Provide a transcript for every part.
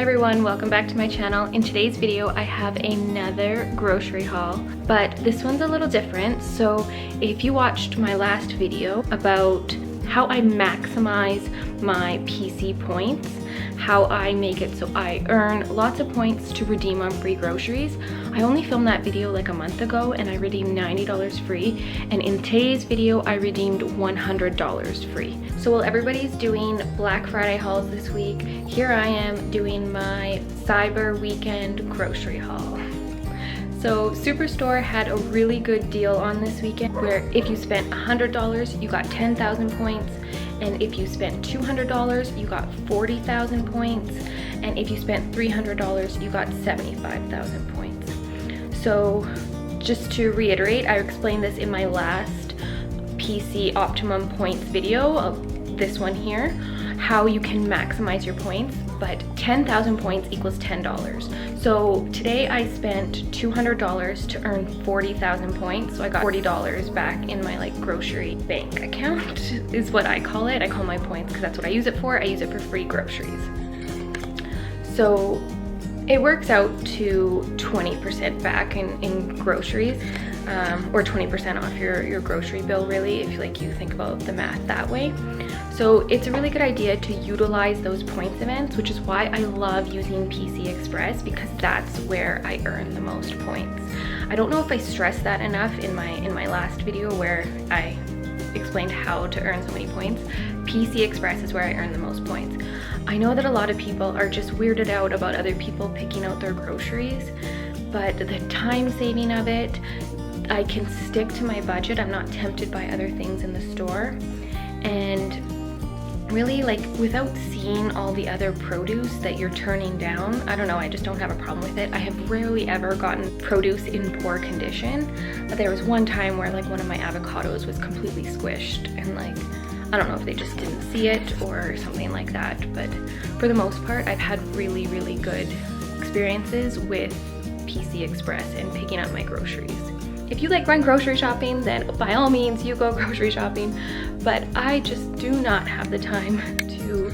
everyone, welcome back to my channel. In today's video I have another grocery haul, but this one's a little different. So if you watched my last video about how I maximize my PC points, how I make it so I earn lots of points to redeem on free groceries, I only filmed that video like a month ago and I redeemed $90 free, and in today's video I redeemed $100 free. So while everybody's doing Black Friday hauls this week, here I am doing my Cyber Weekend grocery haul. So Superstore had a really good deal on this weekend where if you spent $100 you got 10,000 points, and if you spent $200 you got 40,000 points, and if you spent $300 you got 75,000 points. So just to reiterate, I explained this in my last PC optimum points video of this one here, how you can maximize your points, but 10,000 points equals $10. So today I spent $200 to earn 40,000 points. So I got $40 back in my grocery bank account is what I call it. I call my points because that's what I use it for. I use it for free groceries. So it works out to 20% back in groceries, or 20% off your grocery bill, really, if you think about the math that way. So it's a really good idea to utilize those points events, which is why I love using PC Express, because that's where I earn the most points. I don't know if I stressed that enough in my last video where I explained how to earn so many points. PC Express is where I earn the most points. I know that a lot of people are just weirded out about other people picking out their groceries, but the time saving of it, I can stick to my budget. I'm not tempted by other things in the store, and really, without seeing all the other produce that you're turning down, I don't know, I just don't have a problem with it. I have rarely ever gotten produce in poor condition, but there was one time where one of my avocados was completely squished, and I don't know if they just didn't see it or something like that, but for the most part I've had really, really good experiences with PC Express and picking up my groceries. If you like going grocery shopping, then by all means you go grocery shopping, but I just do not have the time to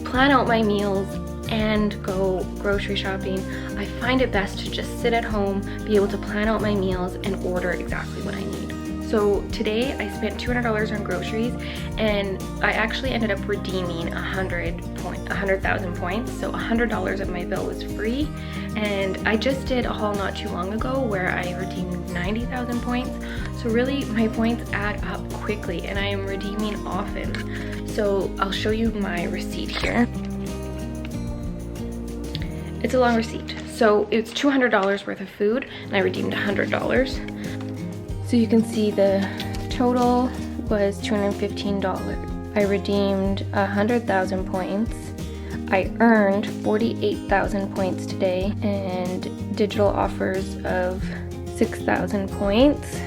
plan out my meals and go grocery shopping. I find it best to just sit at home, be able to plan out my meals and order exactly what I need. So today I spent $200 on groceries, and I actually ended up redeeming 100,000 points. So $100 of my bill was free, and I just did a haul not too long ago where I redeemed 90,000 points. So really my points add up quickly and I am redeeming often. So I'll show you my receipt here. It's a long receipt. So it's $200 worth of food and I redeemed $100. So you can see the total was $215. I redeemed 100,000 points. I earned 48,000 points today and digital offers of 6,000 points.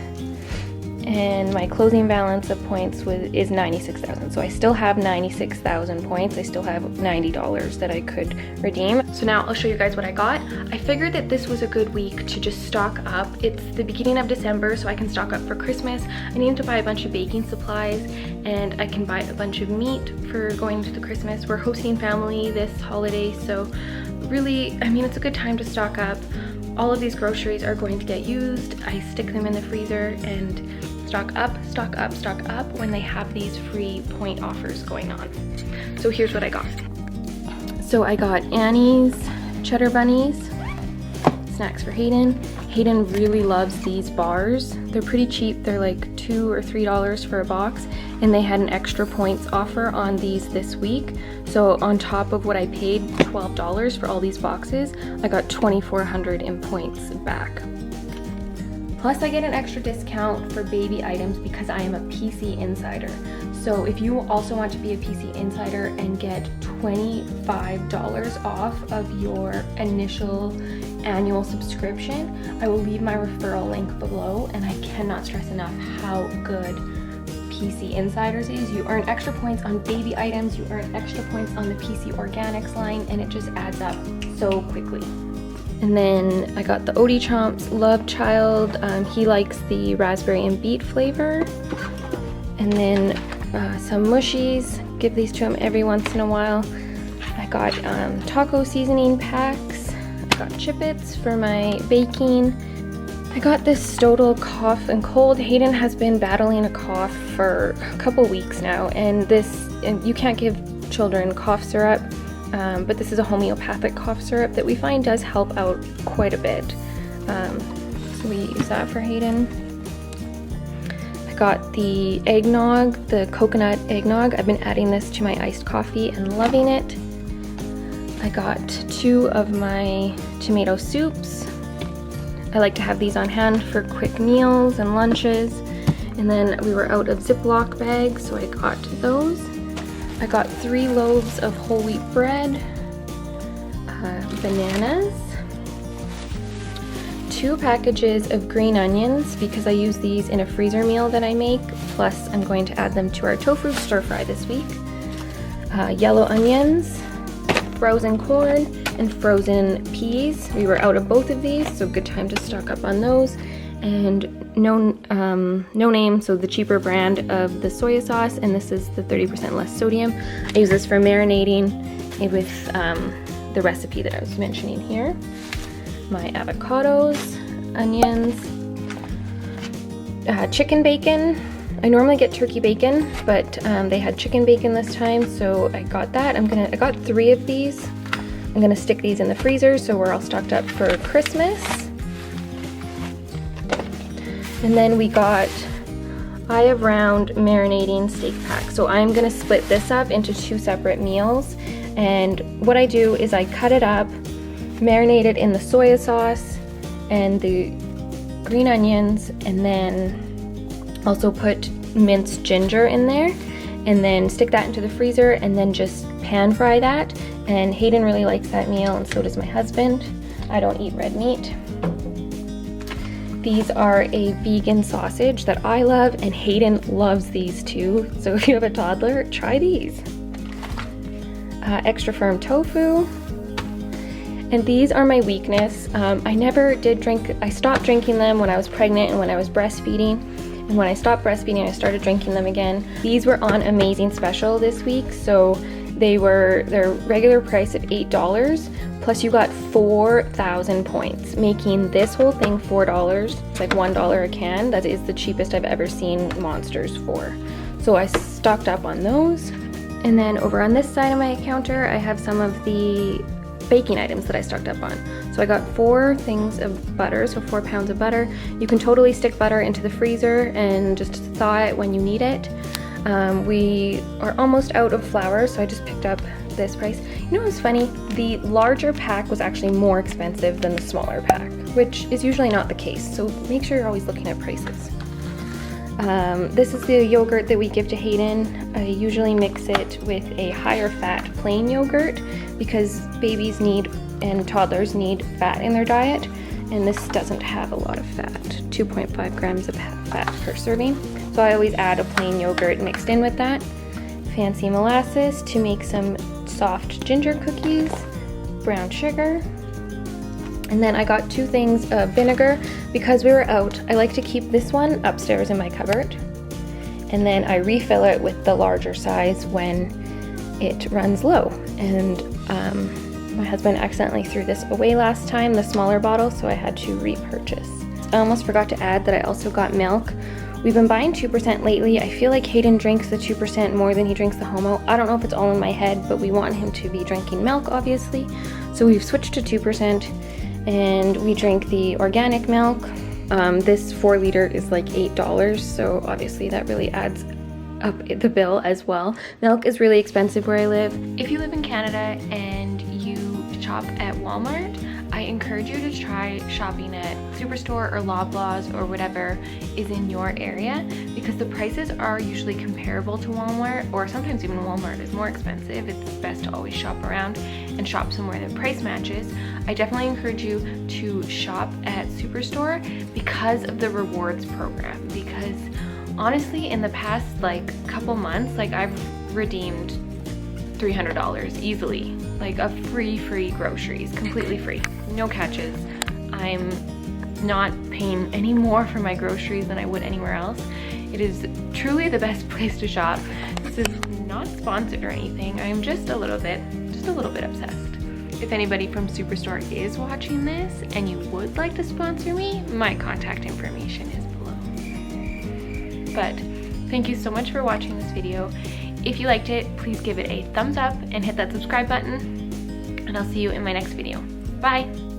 And my closing balance of points is 96,000. So I still have 96,000 points. I still have $90 that I could redeem. So now I'll show you guys what I got. I figured that this was a good week to just stock up. It's the beginning of December, so I can stock up for Christmas. I need to buy a bunch of baking supplies, and I can buy a bunch of meat for going to the Christmas. We're hosting family this holiday, so really, I mean, it's a good time to stock up. All of these groceries are going to get used. I stick them in the freezer and stock up, stock up, stock up when they have these free point offers going on. So here's what I got. So I got Annie's Cheddar Bunnies, snacks for Hayden. Hayden really loves these bars. They're pretty cheap. They're like $2 or $3 for a box, and they had an extra points offer on these this week. So on top of what I paid, $12 for all these boxes, I got 2,400 in points back. Plus I get an extra discount for baby items because I am a PC Insider. So if you also want to be a PC Insider and get $25 off of your initial annual subscription, I will leave my referral link below, and I cannot stress enough how good PC Insiders is. You earn extra points on baby items, you earn extra points on the PC Organics line, and it just adds up so quickly. And then I got the Odie Chomps Love Child. He likes the raspberry and beet flavor. And then some mushies. Give these to him every once in a while. I got taco seasoning packs. I got Chippets for my baking. I got this Stodal cough and cold. Hayden has been battling a cough for a couple weeks now, and you can't give children cough syrup, but this is a homeopathic cough syrup that we find does help out quite a bit. So we use that for Hayden. I got the eggnog, the coconut eggnog. I've been adding this to my iced coffee and loving it. I got 2 of my tomato soups. I like to have these on hand for quick meals and lunches. And then we were out of Ziploc bags, so I got those. I got 3 loaves of whole wheat bread, bananas, 2 packages of green onions because I use these in a freezer meal that I make, plus I'm going to add them to our tofu stir fry this week. Yellow onions, frozen corn, and frozen peas. We were out of both of these, so good time to stock up on those. And no name, so the cheaper brand of the soy sauce, and this is the 30% less sodium. I use this for marinating with the recipe that I was mentioning here. My avocados, onions, chicken bacon. I normally get turkey bacon, but they had chicken bacon this time, so I got that. I got 3 of these. I'm gonna stick these in the freezer so we're all stocked up for Christmas. And then we got Eye of Round marinating steak pack. So I'm gonna split this up into 2 separate meals. And what I do is I cut it up, marinate it in the soy sauce and the green onions, and then also put minced ginger in there, and then stick that into the freezer and then just pan fry that. And Hayden really likes that meal, and so does my husband. I don't eat red meat. These are a vegan sausage that I love, and Hayden loves these too. So if you have a toddler, try these. Extra firm tofu. And these are my weakness. I stopped drinking them when I was pregnant and when I was breastfeeding. And when I stopped breastfeeding, I started drinking them again. These were on amazing special this week, so their regular price of $8, plus you got 4,000 points, making this whole thing $4. It's like $1 a can. That is the cheapest I've ever seen Monsters for. So I stocked up on those. And then over on this side of my counter, I have some of the baking items that I stocked up on. So I got 4 things of butter, so 4 pounds of butter. You can totally stick butter into the freezer and just thaw it when you need it. We are almost out of flour, so I just picked up this price. You know what's funny? The larger pack was actually more expensive than the smaller pack, which is usually not the case, so make sure you're always looking at prices. This is the yogurt that we give to Hayden. I usually mix it with a higher fat plain yogurt because babies need and toddlers need fat in their diet, and this doesn't have a lot of fat, 2.5 grams of fat per serving. So I always add a plain yogurt mixed in with that. Fancy molasses to make some soft ginger cookies, brown sugar, and then I got 2 things of vinegar because we were out. I like to keep this one upstairs in my cupboard, and then I refill it with the larger size when it runs low. And my husband accidentally threw this away last time, the smaller bottle, so I had to repurchase. I almost forgot to add that I also got milk. We've been buying 2% lately. I feel like Hayden drinks the 2% more than he drinks the Homo. I don't know if it's all in my head, but we want him to be drinking milk, obviously. So we've switched to 2%, and we drink the organic milk. This 4 liter is like $8, so obviously that really adds up the bill as well. Milk is really expensive where I live. If you live in Canada and you shop at Walmart, I encourage you to try shopping at Superstore or Loblaws or whatever is in your area, because the prices are usually comparable to Walmart, or sometimes even Walmart is more expensive. It's best to always shop around and shop somewhere that price matches. I definitely encourage you to shop at Superstore because of the rewards program, because honestly in the past couple months, I've redeemed $300 easily, of free groceries, completely free, no catches. I'm not paying any more for my groceries than I would anywhere else. It is truly the best place to shop. This is not sponsored or anything. I'm just a little bit just a little bit obsessed. If anybody from Superstore is watching this and you would like to sponsor me, my contact information is below. But thank you so much for watching this video. If you liked it, please give it a thumbs up and hit that subscribe button, and I'll see you in my next video. Bye!